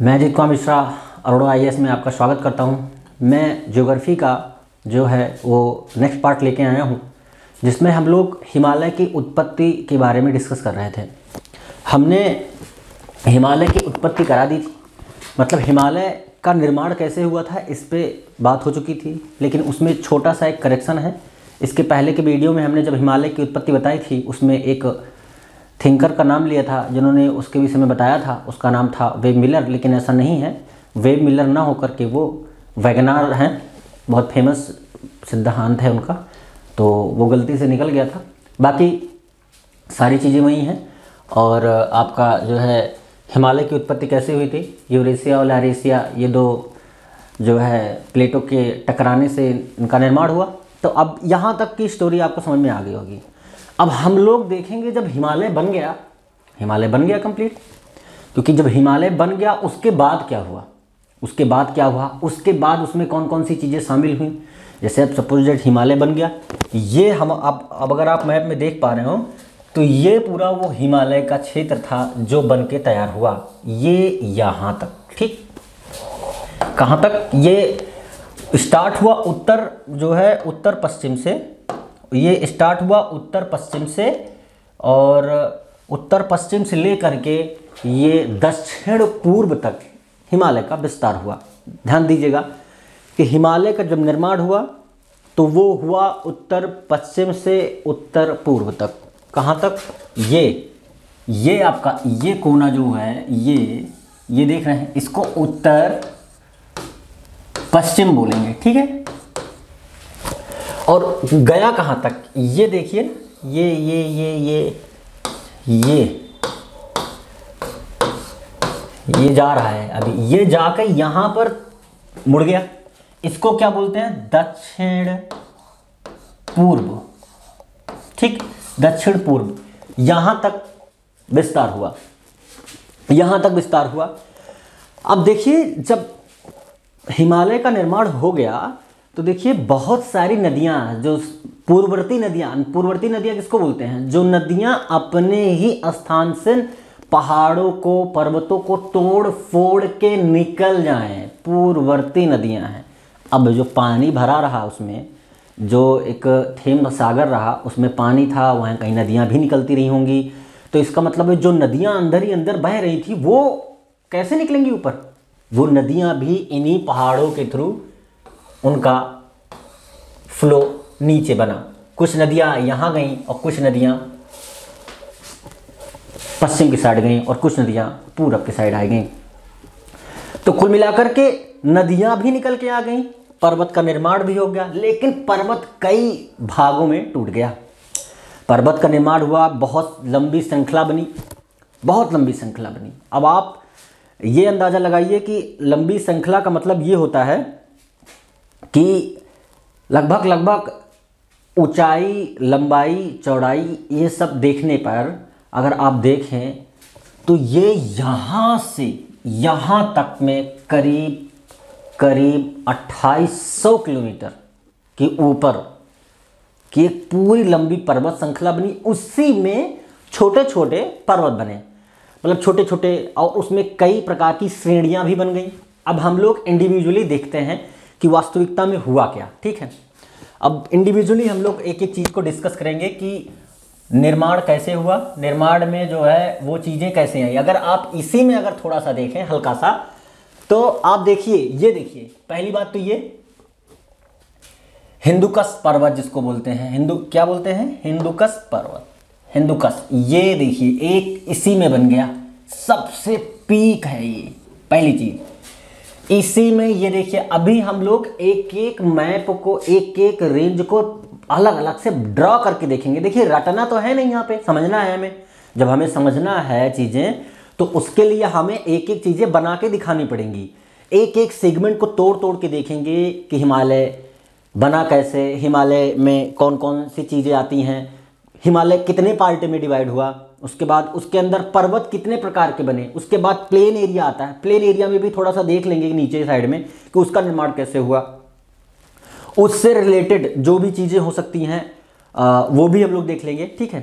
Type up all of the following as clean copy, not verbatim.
मैं अजीत कुमार मिश्रा अरोड़ा आईएएस में आपका स्वागत करता हूं। मैं ज्योग्राफी का जो है वो नेक्स्ट पार्ट लेके आया हूं, जिसमें हम लोग हिमालय की उत्पत्ति के बारे में डिस्कस कर रहे थे। हमने हिमालय की उत्पत्ति करा दी थी, मतलब हिमालय का निर्माण कैसे हुआ था इस पे बात हो चुकी थी, लेकिन उसमें छोटा सा एक करेक्शन है। इसके पहले के वीडियो में हमने जब हिमालय की उत्पत्ति बताई थी, उसमें एक थिंकर का नाम लिया था जिन्होंने उसके विषय में बताया था। उसका नाम था वेब मिलर, लेकिन ऐसा नहीं है। वेब मिलर ना होकर के वो वैगनार हैं, बहुत फेमस सिद्धांत है उनका, तो वो गलती से निकल गया था। बाकी सारी चीज़ें वही हैं। और आपका जो है हिमालय की उत्पत्ति कैसे हुई थी, यूरेशिया और लैरेशिया, ये दो जो है प्लेटों के टकराने से इनका निर्माण हुआ। तो अब यहाँ तक की स्टोरी आपको समझ में आ गई होगी। अब हम लोग देखेंगे जब हिमालय बन गया कंप्लीट, क्योंकि जब हिमालय बन गया उसके बाद क्या हुआ, उसके बाद उसमें कौन कौन सी चीज़ें शामिल हुई। जैसे अब सपोज दैट हिमालय बन गया, ये हम अब अगर आप मैप में देख पा रहे हो तो ये पूरा वो हिमालय का क्षेत्र था जो बन के तैयार हुआ, ये यहाँ तक। ठीक, कहाँ तक ये स्टार्ट हुआ? उत्तर पश्चिम से, ये स्टार्ट हुआ उत्तर पश्चिम से, और उत्तर पश्चिम से लेकर के ये दक्षिण पूर्व तक हिमालय का विस्तार हुआ। ध्यान दीजिएगा कि हिमालय का जब निर्माण हुआ तो वो हुआ उत्तर पश्चिम से उत्तर पूर्व तक। कहाँ तक? ये आपका ये कोना जो है, ये देख रहे हैं, इसको उत्तर पश्चिम बोलेंगे। ठीक है, और गया कहाँ तक? ये देखिए, ये जा रहा है, अभी ये जाकर यहां पर मुड़ गया। इसको क्या बोलते हैं? दक्षिण पूर्व। ठीक, दक्षिण पूर्व, यहां तक विस्तार हुआ। अब देखिए जब हिमालय का निर्माण हो गया तो देखिए बहुत सारी नदियां, जो पूर्ववर्ती नदियां किसको बोलते हैं? जो नदियां अपने ही स्थान से पहाड़ों को, पर्वतों को तोड़ फोड़ के निकल जाएं, पूर्ववर्ती नदियां हैं। अब जो पानी भरा रहा, उसमें जो एक थेम सागर रहा, उसमें पानी था, वहाँ कहीं नदियां भी निकलती रही होंगी। तो इसका मतलब है जो नदियां अंदर ही अंदर बह रही थी वो कैसे निकलेंगी ऊपर? वो नदियां भी इन्हीं पहाड़ों के थ्रू उनका फ्लो नीचे बना। कुछ नदियां यहाँ गईं और कुछ नदियां पश्चिम की साइड गईं और कुछ नदियां पूरब की साइड आ गईं। तो कुल मिलाकर के नदियां भी निकल के आ गईं, पर्वत का निर्माण भी हो गया, लेकिन पर्वत कई भागों में टूट गया। पर्वत का निर्माण हुआ, बहुत लंबी श्रृंखला बनी। अब आप ये अंदाज़ा लगाइए कि लंबी श्रृंखला का मतलब ये होता है कि लगभग ऊंचाई, लंबाई, चौड़ाई, ये सब देखने पर अगर आप देखें तो ये यहाँ से यहाँ तक में करीब 2800 किलोमीटर के ऊपर की एक पूरी लंबी पर्वत श्रृंखला बनी। उसी में छोटे छोटे पर्वत बने, मतलब छोटे छोटे, और उसमें कई प्रकार की श्रेणियां भी बन गई। अब हम लोग इंडिविजुअली देखते हैं कि वास्तविकता में हुआ क्या। ठीक है, अब इंडिविजुअली हम लोग एक एक चीज़ को डिस्कस करेंगे कि निर्माण कैसे हुआ, निर्माण में जो है वो चीज़ें कैसे आई। अगर आप इसी में अगर थोड़ा सा देखें हल्का सा, तो आप देखिए, ये देखिए, पहली बात तो ये हिंदुकश पर्वत जिसको बोलते हैं, क्या बोलते हैं? हिंदुकश पर्वत, हिंदुकश। ये देखिए एक इसी में बन गया, सबसे पीक है ये, पहली चीज इसी में। ये देखिए अभी हम लोग एक एक मैप को, एक एक रेंज को अलग अलग से ड्रॉ करके देखेंगे। देखिए रटना तो है नहीं, यहाँ पे समझना है हमें। जब हमें समझना है चीजें तो उसके लिए हमें एक एक चीजें बना के दिखानी पड़ेंगी। एक एक सेगमेंट को तोड़ तोड़ के देखेंगे कि हिमालय बना कैसे, हिमालय में कौन कौन सी चीजें आती हैं, हिमालय कितने पार्ट में डिवाइड हुआ, उसके बाद उसके अंदर पर्वत कितने प्रकार के बने, उसके बाद प्लेन एरिया आता है, प्लेन एरिया में भी थोड़ा सा देख लेंगे नीचे साइड में कि उसका निर्माण कैसे हुआ, उससे रिलेटेड जो भी चीज़ें हो सकती हैं वो भी हम लोग देख लेंगे। ठीक है,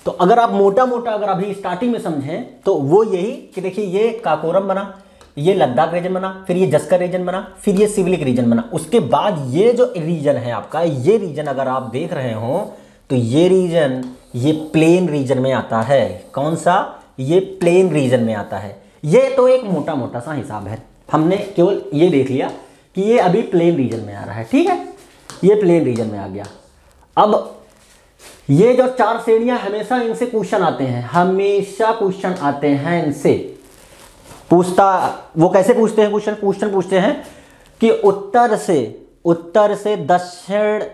तो अगर आप मोटा मोटा अगर अभी स्टार्टिंग में समझें तो वो यही कि देखिए ये काकोरम बना, ये लद्दाख रीजन बना, फिर ये जस्कर रीजन बना, फिर ये सिविलिक रीजन बना। उसके बाद ये जो रीजन है आपका, ये रीजन अगर आप देख रहे हो तो ये रीजन ये प्लेन रीजन में आता है। कौन सा? ये प्लेन रीजन में आता है। ये तो एक मोटा मोटा सा हिसाब है, हमने केवल ये देख लिया कि ये अभी प्लेन रीजन में आ रहा है, ठीक है, ये प्लेन रीजन में आ गया। अब ये जो 4 श्रेणियां हमेशा इनसे क्वेश्चन आते हैं, हमेशा क्वेश्चन आते हैं इनसे। वो कैसे पूछते हैं क्वेश्चन पूछते हैं कि उत्तर से दक्षिण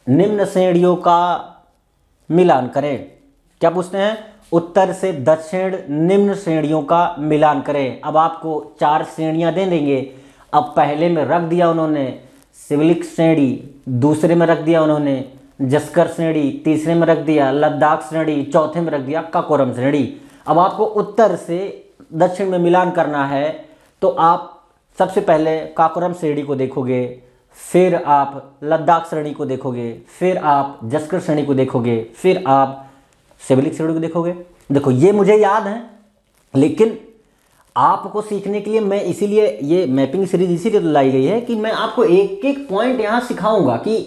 निम्न श्रेणियों का मिलान करें। क्या पूछते हैं? उत्तर से दक्षिण निम्न श्रेणियों का मिलान करें। अब आपको 4 श्रेणियां दे देंगे। अब पहले में रख दिया उन्होंने सिविलिक श्रेणी, दूसरे में रख दिया उन्होंने जस्कर श्रेणी, तीसरे में रख दिया लद्दाख श्रेणी, चौथे में रख दिया काकोरम श्रेणी। अब आपको उत्तर से दक्षिण में मिलान करना है तो आप सबसे पहले काकोरम श्रेणी को देखोगे, फिर आप लद्दाख श्रेणी को देखोगे, फिर आप जस्कर श्रेणी को देखोगे, फिर आप सिविलिक श्रेणी को देखोगे। देखो ये मुझे याद है, लेकिन आपको सीखने के लिए मैं इसीलिए ये मैपिंग सीरीज इसीलिए लाई गई है कि मैं आपको एक एक पॉइंट यहाँ सिखाऊंगा कि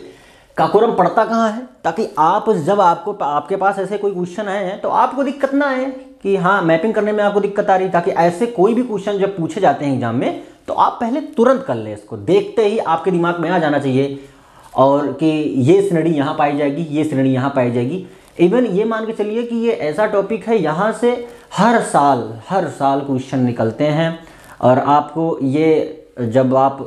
काकोरम पड़ता कहाँ है, ताकि आप जब आपके पास ऐसे कोई क्वेश्चन आए हैं तो आपको दिक्कत ना आए कि हाँ मैपिंग करने में आपको दिक्कत आ रही, ताकि ऐसे कोई भी क्वेश्चन जब पूछे जाते हैं एग्जाम में तो आप पहले तुरंत कर लें, इसको देखते ही आपके दिमाग में आ जाना चाहिए और कि ये श्रेणी यहाँ पाई जाएगी, ये श्रेणी यहाँ पाई जाएगी। इवन ये मान के चलिए कि ये ऐसा टॉपिक है, यहाँ से हर साल क्वेश्चन निकलते हैं और आपको ये जब आप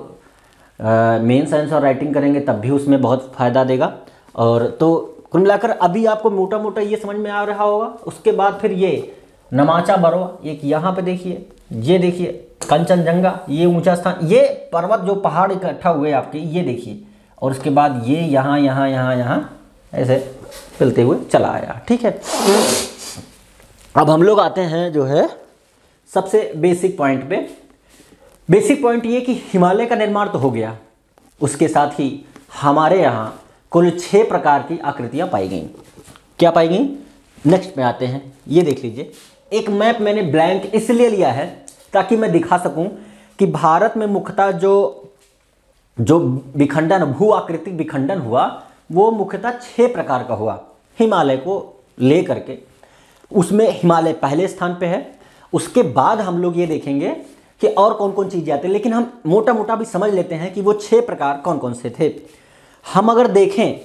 मेन साइंस और राइटिंग करेंगे तब भी उसमें बहुत फ़ायदा देगा। और तो कुल मिलाकर अभी आपको मोटा मोटा ये समझ में आ रहा होगा। उसके बाद फिर ये नमाचा बरवा, एक यहाँ पे देखिए, ये देखिए कंचनजंगा, ये ऊंचा स्थान, ये पर्वत जो पहाड़ इकट्ठा हुए आपके, ये देखिए। और उसके बाद ये यहाँ ऐसे चलते हुए चला आया, ठीक है। अब हम लोग आते हैं जो है सबसे बेसिक पॉइंट पे। बेसिक पॉइंट ये कि हिमालय का निर्माण तो हो गया, उसके साथ ही हमारे यहाँ कुल 6 प्रकार की आकृतियाँ पाई गई। क्या पाई गई? नेक्स्ट में आते हैं, ये देख लीजिए। एक मैप मैंने ब्लैंक इसलिए लिया है ताकि मैं दिखा सकूं कि भारत में मुख्यतः जो विखंडन, भू आकृतिक विखंडन हुआ वो मुख्यतः 6 प्रकार का हुआ हिमालय को ले करके। उसमें हिमालय पहले स्थान पे है। उसके बाद हम लोग ये देखेंगे कि और कौन कौन चीज़ें आती हैं, लेकिन हम मोटा मोटा भी समझ लेते हैं कि वो 6 प्रकार कौन कौन से थे। हम अगर देखें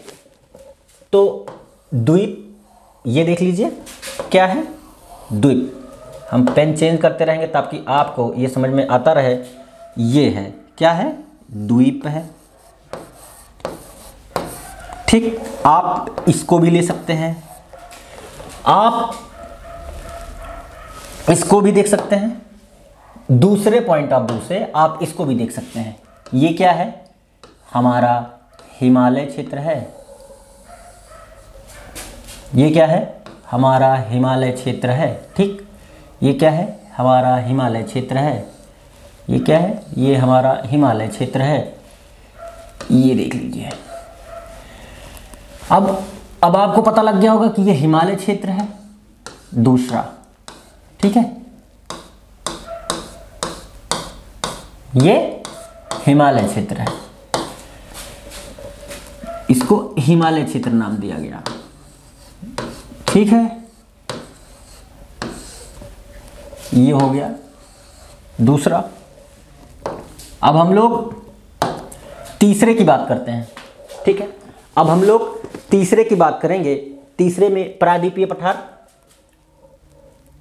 तो द्वीप, ये देख लीजिए क्या है द्वीप। हम पेन चेंज करते रहेंगे ताकि आपको ये समझ में आता रहे। ये है, क्या है? द्वीप है, ठीक। आप इसको भी ले सकते हैं, आप इसको भी देख सकते हैं, दूसरे पॉइंट ऑफ व्यू से आप इसको भी देख सकते हैं। ये क्या है? हमारा हिमालय क्षेत्र है। ये क्या है? हमारा हिमालय क्षेत्र है, ठीक। ये क्या है? हमारा हिमालय क्षेत्र है। ये क्या है? ये हमारा हिमालय क्षेत्र है। ये देख लीजिए। अब आपको पता लग गया होगा कि ये हिमालय क्षेत्र है दूसरा, ठीक है। ये हिमालय क्षेत्र है, इसको हिमालय क्षेत्र नाम दिया गया, ठीक है। ये हो गया दूसरा। अब हम लोग तीसरे की बात करते हैं, ठीक है। अब हम लोग तीसरे की बात करेंगे। तीसरे में प्रायद्वीपीय पठार।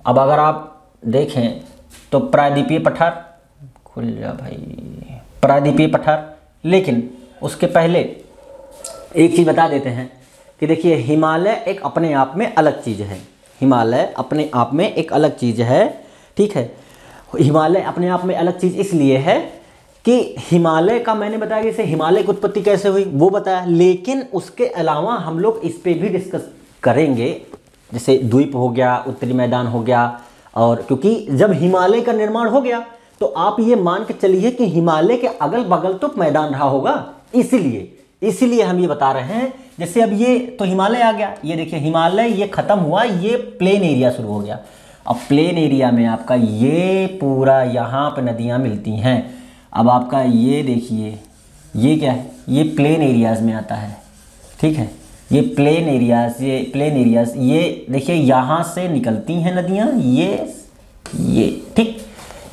अब अगर आप देखें तो प्रायद्वीपीय पठार, खुल जा भाई, प्रायद्वीपीय पठार। लेकिन उसके पहले एक चीज़ बता देते हैं कि देखिए हिमालय एक अपने आप में अलग चीज़ है। हिमालय अपने आप में एक अलग चीज़ है, ठीक है। हिमालय अपने आप में अलग चीज़ इसलिए है कि हिमालय का मैंने बताया कि जैसे हिमालय की उत्पत्ति कैसे हुई वो बताया, लेकिन उसके अलावा हम लोग इस पे भी डिस्कस करेंगे। जैसे द्वीप हो गया, उत्तरी मैदान हो गया, और क्योंकि जब हिमालय का निर्माण हो गया तो आप ये मान के चलिए कि हिमालय के अगल बगल तो मैदान रहा होगा, इसीलिए हम ये बता रहे हैं। जैसे अब ये तो हिमालय आ गया, ये देखिए हिमालय ये खत्म हुआ, ये प्लेन एरिया शुरू हो गया। अब प्लेन एरिया में आपका ये पूरा यहाँ पर नदियाँ मिलती हैं। अब आपका ये देखिए, ये क्या है, ये प्लेन एरियाज़ में आता है, ठीक है। ये प्लेन एरियाज़, ये देखिए यहाँ से निकलती हैं नदियाँ, ये ठीक,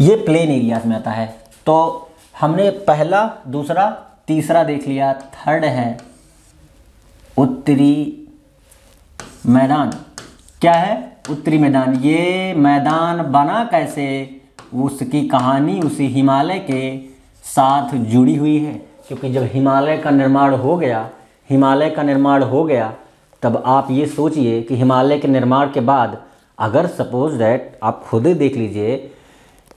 ये प्लेन एरियाज़ में आता है। तो हमने पहला, दूसरा, तीसरा देख लिया। थर्ड है उत्तरी मैदान। क्या है? उत्तरी मैदान। ये मैदान बना कैसे, उसकी कहानी उसी हिमालय के साथ जुड़ी हुई है, क्योंकि जब हिमालय का निर्माण हो गया तब आप ये सोचिए कि हिमालय के निर्माण के बाद अगर सपोज दैट आप खुद ही देख लीजिए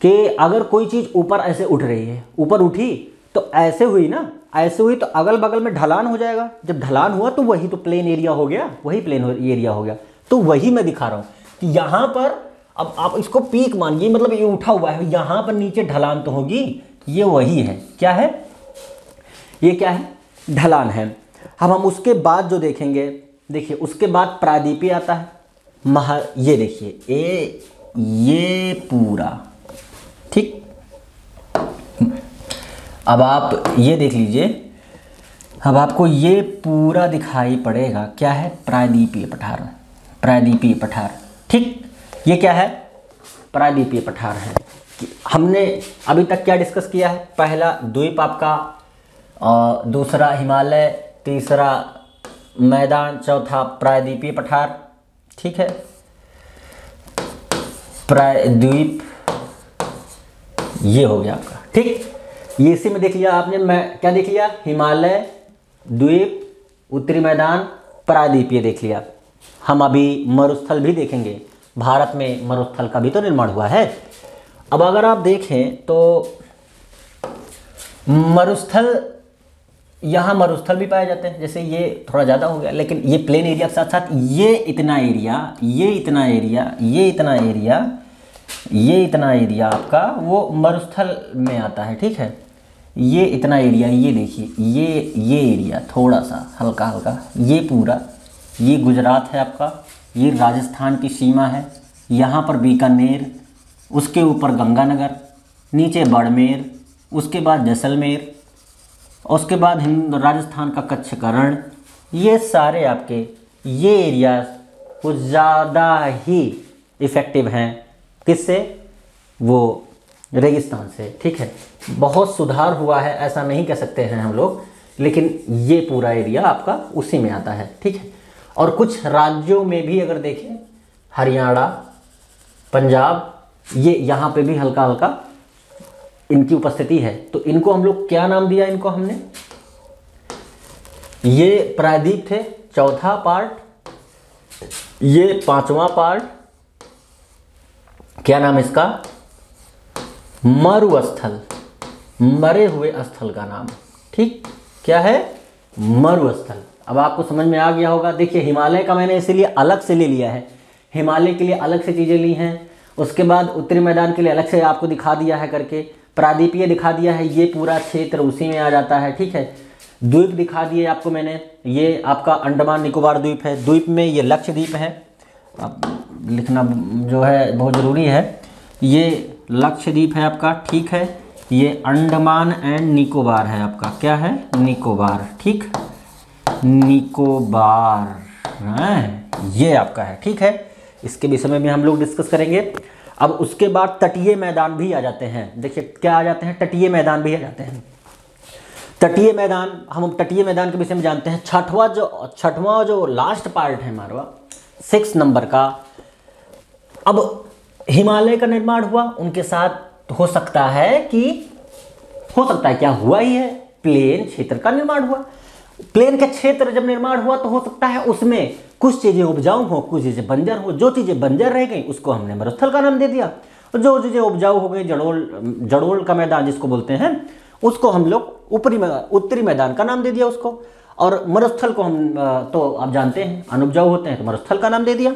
कि अगर कोई चीज़ ऊपर ऐसे उठ रही है, ऊपर उठी तो ऐसे हुई ना, ऐसे हुई तो अगल बगल में ढलान हो जाएगा। जब ढलान हुआ तो वही तो प्लेन एरिया हो गया, वही प्लेन एरिया हो गया। तो वही मैं दिखा रहा हूँ कि यहाँ पर, अब आप इसको पीक मानिए, मतलब ये उठा हुआ है, यहाँ पर नीचे ढलान तो होगी, ये वही है। क्या है? ये क्या है? ढलान है। अब हम उसके बाद जो देखेंगे, देखिए उसके बाद प्रायद्वीपीय आता है। ये देखिए ये पूरा, ठीक। अब आप ये देख लीजिए, अब आपको ये पूरा दिखाई पड़ेगा। क्या है? प्रायद्वीपीय पठार, प्रायद्वीपीय पठार, ठीक। ये क्या है? प्रायद्वीपीय पठार है। हमने अभी तक क्या डिस्कस किया है? पहला द्वीप आपका, दूसरा हिमालय, तीसरा मैदान, चौथा प्रायद्वीपीय पठार, ठीक है। प्रायद्वीप ये हो गया आपका, ठीक। ये इसी में देख लिया आपने, मैं क्या देख लिया? हिमालय, द्वीप, उत्तरी मैदान, प्रायद्वीपीय देख लिया। हम अभी मरुस्थल भी देखेंगे। भारत में मरुस्थल का भी तो निर्माण हुआ है। अब अगर आप देखें तो मरुस्थल, यहाँ मरुस्थल भी पाए जाते हैं। जैसे ये थोड़ा ज़्यादा हो गया, लेकिन ये प्लेन एरिया के साथ साथ ये इतना एरिया, ये इतना एरिया, ये इतना एरिया, ये इतना एरिया आपका वो मरुस्थल में आता है, ठीक है। ये इतना एरिया, ये देखिए, ये एरिया थोड़ा सा हल्का हल्का, ये पूरा, ये गुजरात है आपका, ये राजस्थान की सीमा है। यहाँ पर बीकानेर, उसके ऊपर गंगानगर, नीचे बाड़मेर, उसके बाद जैसलमेर, उसके बाद राजस्थान का कच्छ का रण। ये सारे आपके ये एरिया कुछ ज़्यादा ही इफ़ेक्टिव हैं। किससे? वो रेगिस्तान से, ठीक है। बहुत सुधार हुआ है ऐसा नहीं कह सकते हैं हम लोग, लेकिन ये पूरा एरिया आपका उसी में आता है, ठीक है। और कुछ राज्यों में भी अगर देखें, हरियाणा, पंजाब, ये यहाँ पे भी हल्का हल्का इनकी उपस्थिति है। तो इनको हम लोग क्या नाम दिया? इनको हमने, ये प्रायद्वीप थे, चौथा पार्ट, ये पांचवा पार्ट, क्या नाम इसका? मरुस्थल, मरे हुए स्थल का नाम, ठीक। क्या है? मरुस्थल। अब आपको समझ में आ गया होगा। देखिए हिमालय का मैंने इसीलिए अलग से ले लिया है, हिमालय के लिए अलग से चीज़ें ली हैं। उसके बाद उत्तरी मैदान के लिए अलग से आपको दिखा दिया है करके, प्रायद्वीपीय दिखा दिया है, ये पूरा क्षेत्र उसी में आ जाता है, ठीक है। द्वीप दिखा दिए आपको मैंने, ये आपका अंडमान निकोबार द्वीप है। द्वीप में ये लक्षद्वीप है, अब लिखना जो है बहुत ज़रूरी है। ये लक्षद्वीप है आपका, ठीक है। ये अंडमान एंड निकोबार है आपका, क्या है? निकोबार, ठीक, निकोबार है, ये आपका है, ठीक है। इसके विषय में हम लोग डिस्कस करेंगे। अब उसके बाद तटीय मैदान भी आ जाते हैं। देखिए क्या आ जाते हैं? तटीय मैदान भी आ जाते हैं। तटीय मैदान, हम तटीय मैदान के विषय में जानते हैं। छठवां जो लास्ट पार्ट है हमारा 6 नंबर का। अब हिमालय का निर्माण हुआ, उनके साथ हो सकता है क्या हुआ ही है, प्लेन क्षेत्र का निर्माण हुआ। प्लेन के क्षेत्र जब निर्माण हुआ तो हो सकता है उसमें कुछ चीज़ें उपजाऊ हो, कुछ चीज़ें बंजर हो। जो चीज़ें बंजर रह गई उसको हमने मरुस्थल का नाम दे दिया, और जो चीज़ें उपजाऊ हो गई, जड़ोल का मैदान जिसको बोलते हैं, उसको हम लोग उत्तरी मैदान का नाम दे दिया उसको। और मरुस्थल को हम तो आप जानते हैं अनुपजाऊ होते हैं, तो मरुस्थल का नाम दे दिया।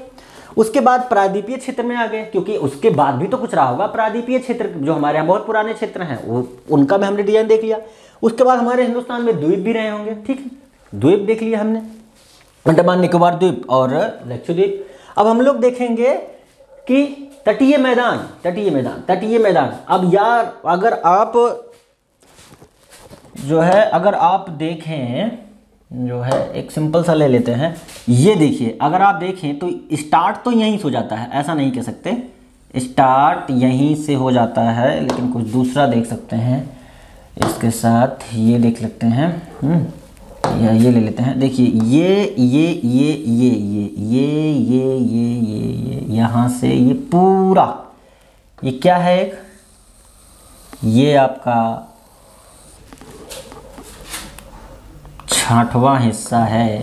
उसके बाद प्रायद्वीपीय क्षेत्र में आ गए, क्योंकि उसके बाद भी तो कुछ रहा होगा। प्रायद्वीपीय क्षेत्र जो हमारे यहाँ बहुत पुराने क्षेत्र हैं, वो उनका भी हमने डिजाइन देख लिया। उसके बाद हमारे हिंदुस्तान में द्वीप भी रहे होंगे, ठीक है। द्वीप देख लिया हमने, अंडमान निकोबार द्वीप और लक्षद्वीप। अब हम लोग देखेंगे कि तटीय मैदान, तटीय मैदान, तटीय मैदान। अब यार अगर आप जो है, अगर आप देखें जो है, एक सिंपल सा ले लेते हैं, ये देखिए, अगर आप देखें तो स्टार्ट तो यहीं से हो जाता है, ऐसा नहीं कह सकते, स्टार्ट यहीं से हो जाता है, लेकिन कुछ दूसरा देख सकते हैं इसके साथ, ये देख लेते हैं, या ये ले लेते हैं। देखिए ये यहाँ से ये पूरा, ये क्या है, एक ये आपका 6वां हिस्सा है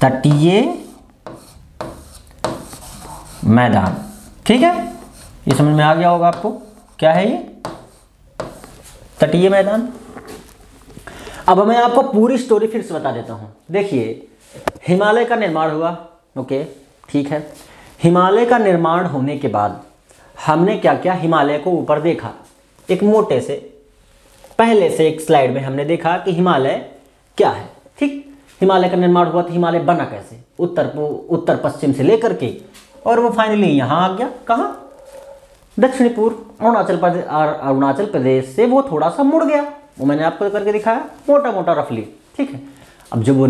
तटीय मैदान। ठीक है, ये समझ में आ गया होगा आपको, क्या है ये तटीय मैदान। अब मैं आपको पूरी स्टोरी फिर से बता देता हूँ। देखिए, हिमालय का निर्माण हुआ, ओके ठीक है। हिमालय का निर्माण होने के बाद हमने क्या किया, हिमालय को ऊपर देखा, एक मोटे से, पहले से एक स्लाइड में हमने देखा कि हिमालय क्या है। ठीक, हिमालय का निर्माण हुआ तो हिमालय बना कैसे, उत्तर पश्चिम से लेकर के, और वो फाइनली यहाँ आ गया, कहाँ, दक्षिणी पूर्व अरुणाचल प्रदेश से वो थोड़ा सा मुड़ गया, वो मैंने आपको करके दिखाया मोटा मोटा रफली। ठीक है, अब जब वो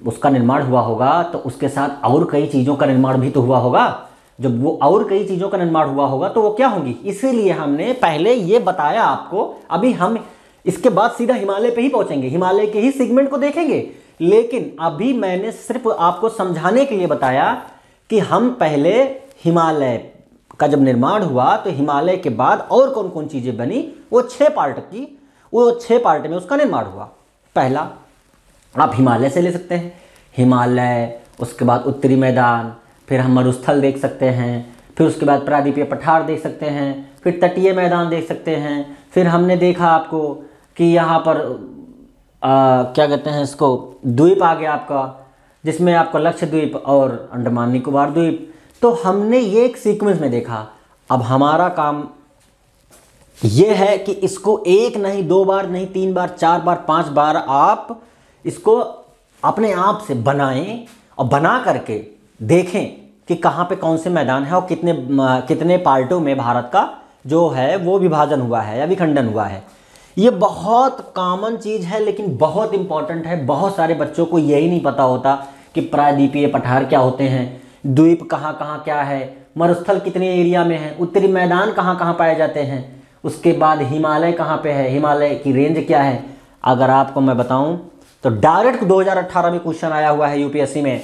उसका निर्माण हुआ होगा तो उसके साथ और कई चीज़ों का निर्माण भी तो हुआ होगा। जब वो और कई चीज़ों का निर्माण हुआ होगा तो वो क्या होंगी, इसीलिए हमने पहले ये बताया आपको। अभी हम इसके बाद सीधा हिमालय पे ही पहुंचेंगे, हिमालय के ही सेगमेंट को देखेंगे, लेकिन अभी मैंने सिर्फ आपको समझाने के लिए बताया कि हम पहले हिमालय का जब निर्माण हुआ तो हिमालय के बाद और कौन कौन चीज़ें बनी, वो 6 पार्ट में उसका निर्माण हुआ। पहला आप हिमालय से ले सकते हैं, हिमालय, उसके बाद उत्तरी मैदान, फिर हम मरुस्थल देख सकते हैं, फिर उसके बाद प्रायद्वीपीय पठार देख सकते हैं, फिर तटीय मैदान देख सकते हैं, फिर हमने देखा आपको कि यहाँ पर क्या कहते हैं इसको, द्वीप आ गया आपका, जिसमें आपका लक्षद्वीप और अंडमान निकोबार द्वीप। तो हमने ये एक सीक्वेंस में देखा। अब हमारा काम ये है कि इसको एक नहीं, 2 बार नहीं, 3 बार, 4 बार, 5 बार आप इसको अपने आप से बनाएं और बना करके देखें कि कहाँ पे कौन से मैदान है और कितने पार्टों में भारत का जो है वो विभाजन हुआ है या विखंडन हुआ है। ये बहुत कॉमन चीज़ है, लेकिन बहुत इंपॉर्टेंट है। बहुत सारे बच्चों को यही नहीं पता होता कि प्रायद्वीपीय पठार क्या होते हैं, द्वीप कहाँ कहाँ क्या है, मरुस्थल कितने एरिया में है, उत्तरी मैदान कहाँ कहाँ पाए जाते हैं, उसके बाद हिमालय कहाँ पे है, हिमालय की रेंज क्या है। अगर आपको मैं बताऊं तो डायरेक्ट 2018 में क्वेश्चन आया हुआ है यूपीएससी में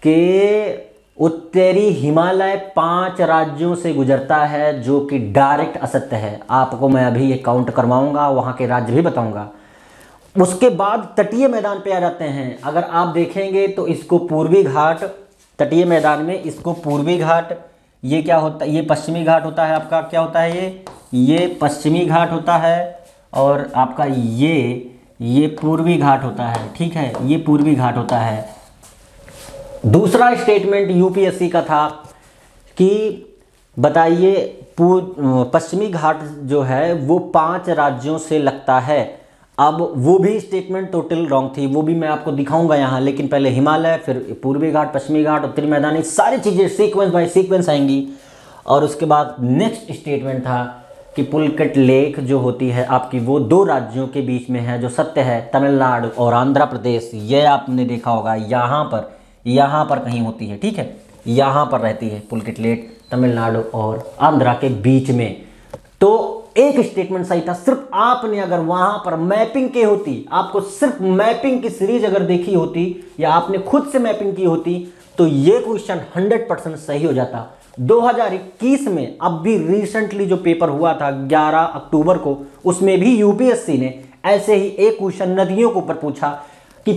कि उत्तरी हिमालय 5 राज्यों से गुजरता है, जो कि डायरेक्ट असत्य है। आपको मैं अभी ये काउंट करवाऊंगा, वहाँ के राज्य भी बताऊंगा। उसके बाद तटीय मैदान पे आ जाते हैं। अगर आप देखेंगे तो इसको पूर्वी घाट, तटीय मैदान में इसको पूर्वी घाट, ये क्या होता है, ये पश्चिमी घाट होता है आपका, क्या होता है ये पश्चिमी घाट होता है, और आपका ये पूर्वी घाट होता है। ठीक है, ये पूर्वी घाट होता है। दूसरा स्टेटमेंट यूपीएससी का था कि बताइए पश्चिमी घाट जो है वो 5 राज्यों से लगता है। अब वो भी स्टेटमेंट टोटल रॉन्ग थी, वो भी मैं आपको दिखाऊंगा यहाँ, लेकिन पहले हिमालय, फिर पूर्वी घाट, पश्चिमी घाट, उत्तरी मैदानी, सारी चीज़ें सीक्वेंस बाय सीक्वेंस आएंगी। और उसके बाद नेक्स्ट स्टेटमेंट था कि पुलकेट लेक जो होती है आपकी, वो 2 राज्यों के बीच में है, जो सत्य है, तमिलनाडु और आंध्र प्रदेश। ये आपने देखा होगा, यहाँ पर कहीं होती है। ठीक है, यहाँ पर रहती है पुलकेट लेक, तमिलनाडु और आंध्रा के बीच में। तो एक स्टेटमेंट सही था। सिर्फ आपने अगर वहां पर मैपिंग की होती, आपको सिर्फ मैपिंग की सीरीज अगर देखी होती या आपने खुद से मैपिंग की होती तो ये क्वेश्चन 100% सही हो जाता। 2021 में अब भी रिसेंटली जो पेपर हुआ था 11 अक्टूबर को, उसमें भी यूपीएससी ने ऐसे ही एक क्वेश्चन नदियों के ऊपर पूछा कि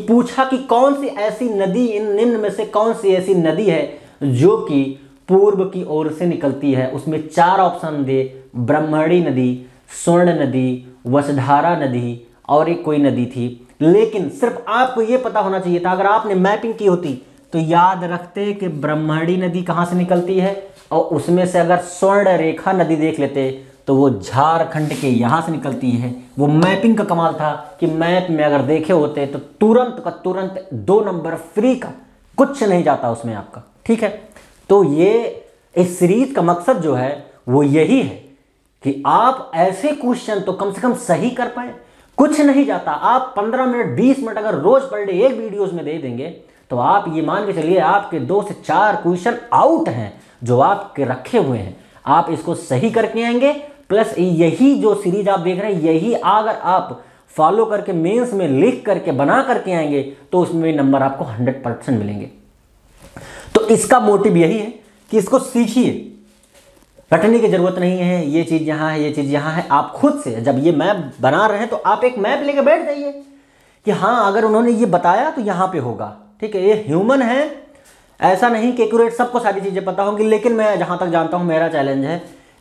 कौन सी ऐसी नदी, इन निम्न में से कौन सी ऐसी नदी है जो कि पूर्व की ओर से निकलती है। उसमें 4 ऑप्शन दे, ब्रह्मणी नदी, स्वर्ण नदी, वसुधारा नदी और एक कोई नदी थी। लेकिन सिर्फ आपको यह पता होना चाहिए था, अगर आपने मैपिंग की होती तो याद रखते कि ब्रह्मणी नदी कहाँ से निकलती है, और उसमें से अगर स्वर्ण रेखा नदी देख लेते तो वो झारखंड के यहाँ से निकलती है। वो मैपिंग का कमाल था कि मैप में अगर देखे होते तो तुरंत का तुरंत 2 नंबर फ्री का, कुछ नहीं जाता उसमें आपका। ठीक है, तो ये इस सीरीज का मकसद जो है वो यही है कि आप ऐसे क्वेश्चन तो कम से कम सही कर पाए। कुछ नहीं जाता, आप 15 मिनट 20 मिनट अगर रोज पर डे एक वीडियोस में दे देंगे तो आप ये मान के चलिए आपके 2 से 4 क्वेश्चन आउट हैं जो आपके रखे हुए हैं। आप इसको सही करके आएंगे, प्लस यही जो सीरीज आप देख रहे हैं यही अगर आप फॉलो करके मेंस में लिख करके बना करके आएंगे तो उसमें नंबर आपको 100% मिलेंगे। तो इसका मोटिव यही है कि इसको सीखिए, रटने की जरूरत नहीं है, ये चीज यहाँ है, ये चीज यहाँ है। आप खुद से जब ये मैप बना रहे हैं तो आप एक मैप लेके बैठ जाइए कि हाँ अगर उन्होंने ये बताया तो यहाँ पे होगा। ठीक है, ये ह्यूमन है, ऐसा नहीं कि एक्यूरेट सबको सारी चीजें पता होंगी, लेकिन मैं जहां तक जानता हूं मेरा चैलेंज है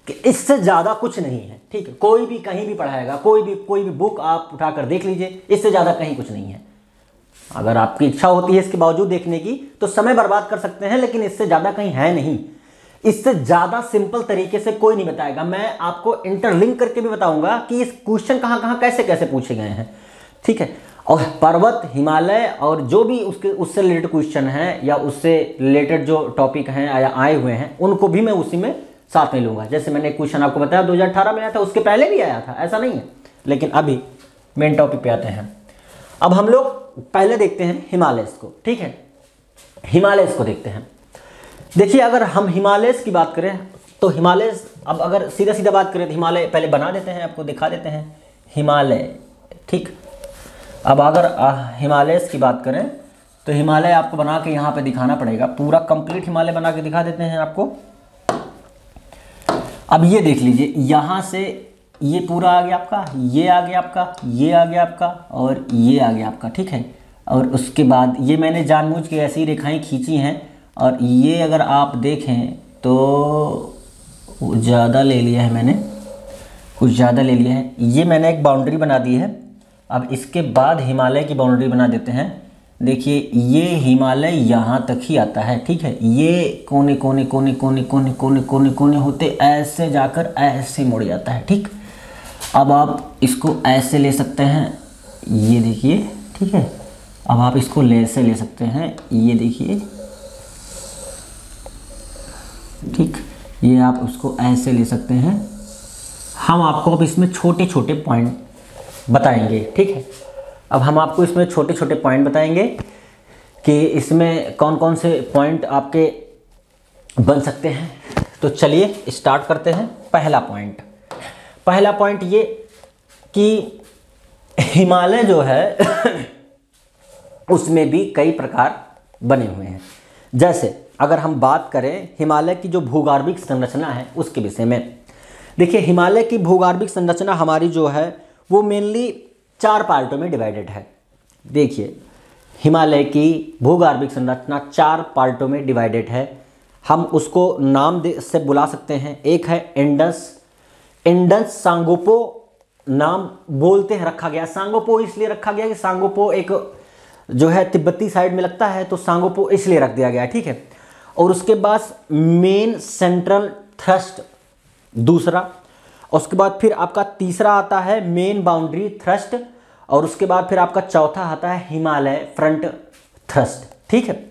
कि इससे ज्यादा कुछ नहीं है। ठीक है, कोई भी कहीं भी पढ़ाएगा, कोई भी बुक आप उठाकर देख लीजिए, इससे ज्यादा कहीं कुछ नहीं है। अगर आपकी इच्छा होती है इसके बावजूद देखने की तो समय बर्बाद कर सकते हैं, लेकिन इससे ज्यादा कहीं है नहीं। इससे ज्यादा सिंपल तरीके से कोई नहीं बताएगा। मैं आपको इंटरलिंक करके भी बताऊंगा कि इस क्वेश्चन कहां कहां कैसे कैसे पूछे गए हैं। ठीक है, और पर्वत, हिमालय और जो भी उससे रिलेटेड क्वेश्चन हैं या उससे रिलेटेड जो टॉपिक हैं या आए हुए हैं उनको भी मैं उसी में साथ में लूंगा। जैसे मैंने क्वेश्चन आपको बताया 2018 में आया था, उसके पहले भी आया था, ऐसा नहीं है। लेकिन अभी मेन टॉपिक पे आते हैं। अब हम लोग पहले देखते हैं हिमालयस को। ठीक है, हिमालयस को देखते हैं। देखिए, अगर हम हिमालयस की बात करें तो हिमालयस, अब अगर सीधा सीधा बात करें तो हिमालय पहले बना देते हैं, आपको दिखा देते हैं हिमालय। ठीक, अब अगर हिमालयस की बात करें तो हिमालय आपको बना के यहाँ पे दिखाना पड़ेगा, पूरा कंप्लीट हिमालय बना के दिखा देते हैं आपको। अब ये देख लीजिए, यहाँ से ये पूरा आ गया आपका, ये आ गया आपका, ये आ गया आपका और ये आ गया आपका। ठीक है, और उसके बाद ये मैंने जानबूझ के ऐसी रेखाएं खींची हैं, और ये अगर आप देखें तो ज़्यादा ले लिया है मैंने, कुछ ज़्यादा ले लिया है। ये मैंने एक बाउंड्री बना दी है। अब इसके बाद हिमालय की बाउंड्री बना देते हैं। देखिए, ये हिमालय यहाँ तक ही आता है। ठीक है, ये कोने कोने कोने कोने कोने कोने कोने कोने होते ऐसे जाकर ऐसे मुड़ जाता है। ठीक, अब आप इसको ऐसे ले सकते हैं, ये देखिए। ठीक है, अब आप इसको ऐसे ले सकते हैं, ये देखिए। ठीक, ये आप उसको ऐसे ले सकते हैं। हम आपको अब इसमें छोटे छोटे पॉइंट बताएंगे। ठीक है, अब हम आपको इसमें छोटे छोटे पॉइंट बताएंगे कि इसमें कौन कौन से पॉइंट आपके बन सकते हैं। तो चलिए स्टार्ट करते हैं। पहला पॉइंट ये कि हिमालय जो है उसमें भी कई प्रकार बने हुए हैं। जैसे अगर हम बात करें हिमालय की जो भूगर्भिक संरचना है उसके विषय में, देखिए हिमालय की भूगर्भिक संरचना हमारी जो है वो मेनली 4 पार्टों में डिवाइडेड है। देखिए, हिमालय की भूगर्भिक संरचना 4 पार्टों में डिवाइडेड है। हम उसको नाम से बुला सकते हैं। एक है इंडस सांगोपो नाम बोलते हैं, रखा गया। सांगोपो इसलिए रखा गया कि सांगोपो एक जो है तिब्बती साइड में लगता है, तो सांगोपो इसलिए रख दिया गया। ठीक है, और उसके बाद मेन सेंट्रल थ्रस्ट दूसरा, उसके बाद फिर आपका तीसरा आता है मेन बाउंड्री थ्रस्ट, और उसके बाद फिर आपका चौथा आता है हिमालय फ्रंट थ्रस्ट। ठीक है,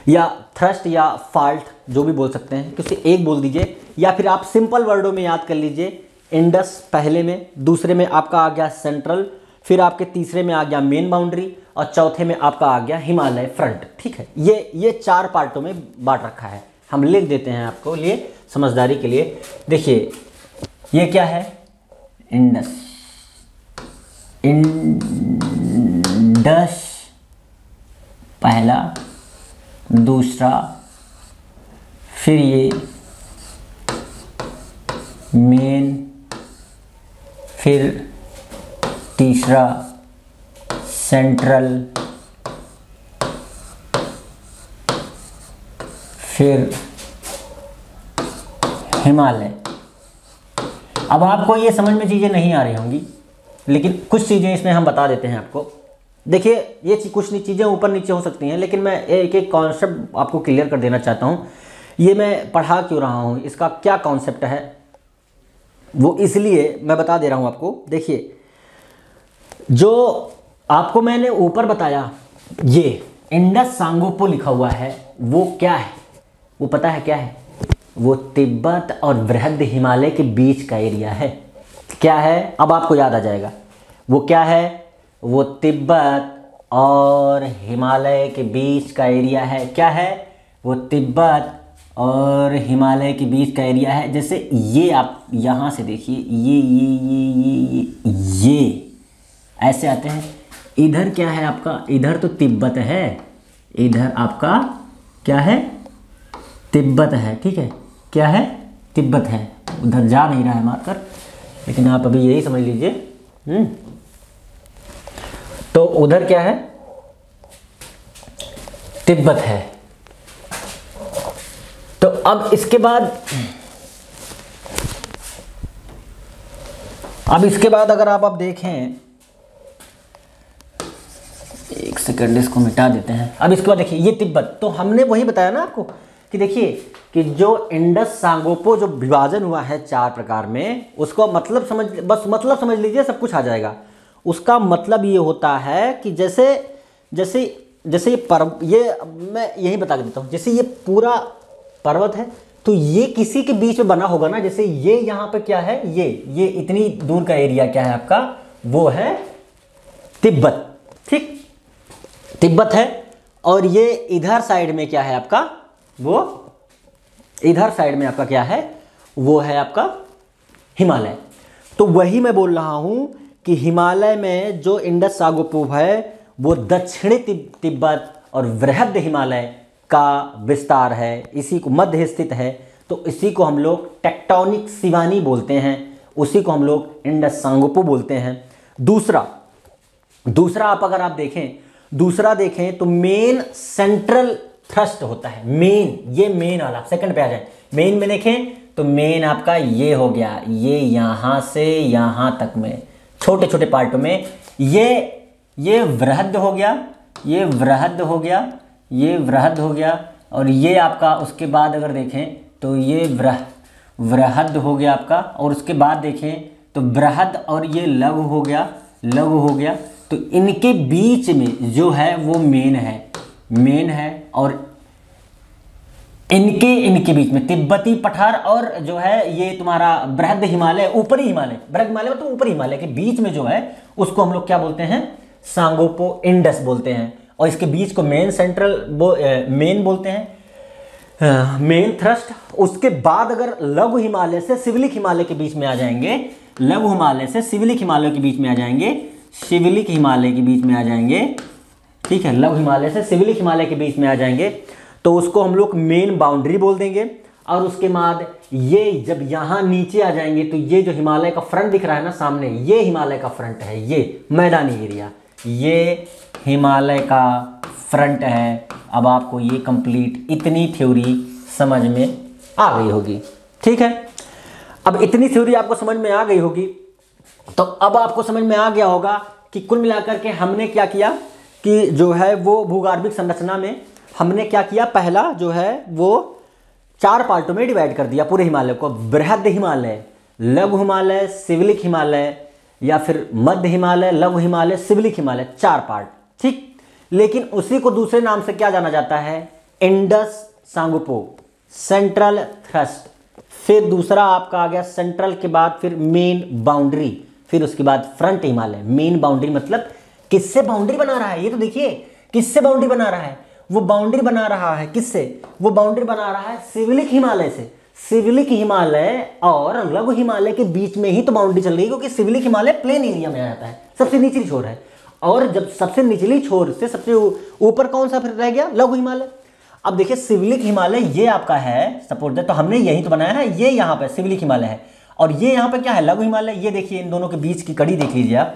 या थ्रस्ट या फॉल्ट जो भी बोल सकते हैं, किसी एक बोल दीजिए, या फिर आप सिंपल वर्डों में याद कर लीजिए। इंडस पहले में, दूसरे में आपका आ गया सेंट्रल, फिर आपके तीसरे में आ गया मेन बाउंड्री, और चौथे में आपका आ गया हिमालय फ्रंट। ठीक है, ये 4 पार्टों में बांट रखा है। हम लिख देते हैं आपको लिए समझदारी के लिए। देखिए, ये क्या है? इंडस पहला, दूसरा, फिर ये मेन, फिर तीसरा सेंट्रल, फिर हिमालय। अब आपको ये समझ में चीज़ें नहीं आ रही होंगी, लेकिन कुछ चीज़ें इसमें हम बता देते हैं आपको। देखिए, ये कुछ चीज़ें ऊपर नीचे हो सकती हैं, लेकिन मैं एक एक कॉन्सेप्ट आपको क्लियर कर देना चाहता हूँ। ये मैं पढ़ा क्यों रहा हूँ, इसका क्या कॉन्सेप्ट है, वो इसलिए मैं बता दे रहा हूँ आपको। देखिए, जो आपको मैंने ऊपर बताया, ये इंडस सांगोपो लिखा हुआ है, वो क्या है? वो पता है क्या है? वो तिब्बत और बृहद हिमालय के बीच का एरिया है। क्या है? अब आपको याद आ जाएगा। वो क्या है? वो तिब्बत और हिमालय के बीच का एरिया है। क्या है? वो तिब्बत और हिमालय के बीच का एरिया है। जैसे ये आप यहाँ से देखिए, ये ऐसे आते हैं। इधर क्या है आपका? इधर तो तिब्बत है, इधर आपका क्या है? तिब्बत है। ठीक है, क्या है? तिब्बत है। उधर जा नहीं रहा है मार्कर, लेकिन आप अभी यही समझ लीजिए। तो उधर क्या है? तिब्बत है। तो अब इसके बाद अगर आप देखें, एक सेकंड इसको मिटा देते हैं। अब इसके बाद देखिए, ये तिब्बत, तो हमने वही बताया ना आपको कि देखिए कि जो इंडस सांगोपो जो विभाजन हुआ है 4 प्रकार में, उसको मतलब समझ लीजिए, सब कुछ आ जाएगा। उसका मतलब ये होता है कि जैसे ये मैं यही बता देता हूँ। जैसे ये पूरा पर्वत है, तो ये किसी के बीच में बना होगा ना। जैसे ये यहाँ पे क्या है? ये इतनी दूर का एरिया क्या है आपका? वो है तिब्बत। ठीक, तिब्बत है। और ये इधर साइड में क्या है आपका? वो इधर साइड में आपका क्या है? वो है आपका हिमालय। तो वही मैं बोल रहा हूं कि हिमालय में जो इंडस सांगोपो है, वो दक्षिणी तिब्बत और बृहद हिमालय का विस्तार है। इसी को मध्य स्थित है, तो इसी को हम लोग टेक्टोनिक सिवानी बोलते हैं। उसी को हम लोग इंडस सांगोपो बोलते हैं। दूसरा अगर आप देखें तो मेन सेंट्रल थ्रस्ट होता है। ये मेन वाला, सेकंड पे आ जाए। मेन में देखें तो मेन आपका ये हो गया, ये यहां से यहां तक में छोटे छोटे पार्टों में ये वृहद हो गया, ये वृहद हो गया, ये वृहद हो गया। और ये आपका उसके बाद अगर देखें तो ये वृहद हो गया आपका। और उसके बाद देखें तो बृहद और ये लघु हो गया। तो इनके बीच में जो है वो मेन है। और इनके बीच में तिब्बती पठार और जो है ये तुम्हारा बृहद हिमालय, ऊपरी हिमालय, बृहद हिमालय मतलब ऊपरी हिमालय के बीच में जो है उसको हम लोग क्या बोलते हैं? सांगोपो इंडस बोलते हैं। और इसके बीच को मेन बोलते हैं, मेन थ्रस्ट। उसके बाद अगर लघु हिमालय से सिविलिक हिमालय के बीच में आ जाएंगे, लघु हिमालय से सिविलिक हिमालय के बीच में आ जाएंगे, सिविलिक हिमालय के बीच में आ जाएंगे। ठीक है, लघु हिमालय से सिविलिक हिमालय के बीच में आ जाएंगे, तो उसको हम लोग मेन बाउंड्री बोल देंगे। और उसके बाद ये जब यहाँ नीचे आ जाएंगे, तो ये जो हिमालय का फ्रंट दिख रहा है ना सामने, ये हिमालय का फ्रंट है, ये मैदानी एरिया, ये हिमालय का फ्रंट है। अब आपको ये कंप्लीट इतनी थ्योरी समझ में आ गई होगी। ठीक है, अब इतनी थ्योरी आपको समझ में आ गई होगी, तो अब आपको समझ में आ गया होगा कि कुल मिलाकर के हमने क्या किया कि जो है वो भूगर्भिक संरचना में हमने क्या किया। पहला जो है वो 4 पार्टों में डिवाइड कर दिया पूरे हिमालय को। बृहद हिमालय, लघु हिमालय, सिविलिक हिमालय, या फिर मध्य हिमालय, लघु हिमालय, सिविलिक हिमालय, 4 पार्ट। ठीक, लेकिन उसी को दूसरे नाम से क्या जाना जाता है? Indus Tsangpo, central thrust. फिर दूसरा आपका आ गया सेंट्रल के बाद फिर मेन बाउंड्री, फिर उसके बाद फ्रंट हिमालय। मेन बाउंड्री मतलब किससे बाउंड्री बना रहा है? ये तो देखिए किससे बाउंड्री बना रहा है। वो बाउंड्री बना रहा है किससे? वो बाउंड्री बना रहा है सिविलिक हिमालय से। सिविलिक हिमालय और लघु हिमालय के बीच में ही तो बाउंड्री चल रही है, क्योंकि सिविलिक हिमालय प्लेन एरिया में आ जाता है, सबसे निचली छोर है। और जब सबसे निचली छोर से सबसे ऊपर कौन सा फिर रह गया? लघु हिमालय। अब देखिए सिविलिक हिमालय ये आपका है, सपोज तो हमने यही तो बनाया है, ये यहाँ पे सिविलिक हिमालय है। और ये यहाँ पे क्या है? लघु हिमालय। ये देखिए इन दोनों के बीच की कड़ी देख लीजिए आप,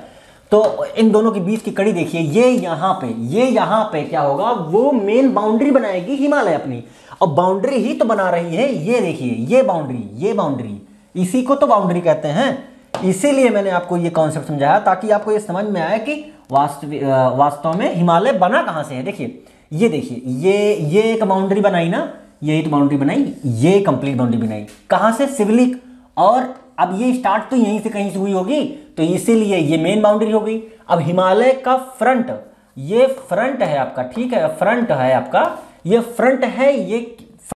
तो इन दोनों के बीच की कड़ी देखिए, ये यहाँ पे क्या होगा? वो मेन बाउंड्री बनाएगी हिमालय अपनी। और बाउंड्री ही तो बना रही है, ये देखिए ये बाउंड्री, इसी को तो बाउंड्री कहते हैं। इसीलिए मैंने आपको ये कॉन्सेप्ट समझाया, ताकि आपको ये समझ में आए कि वास्तव में हिमालय बना कहाँ से है। देखिए ये एक बाउंड्री बनाई ना, यही तो बाउंड्री बनाई, ये कंप्लीट बाउंड्री बनाई कहाँ से? सिविलिक। और अब ये स्टार्ट तो यहीं से कहीं से हुई होगी, तो इसीलिए ये मेन बाउंड्री हो गई। अब हिमालय का फ्रंट, ये फ्रंट है आपका, ठीक है, फ्रंट है आपका, ये फ्रंट है, ये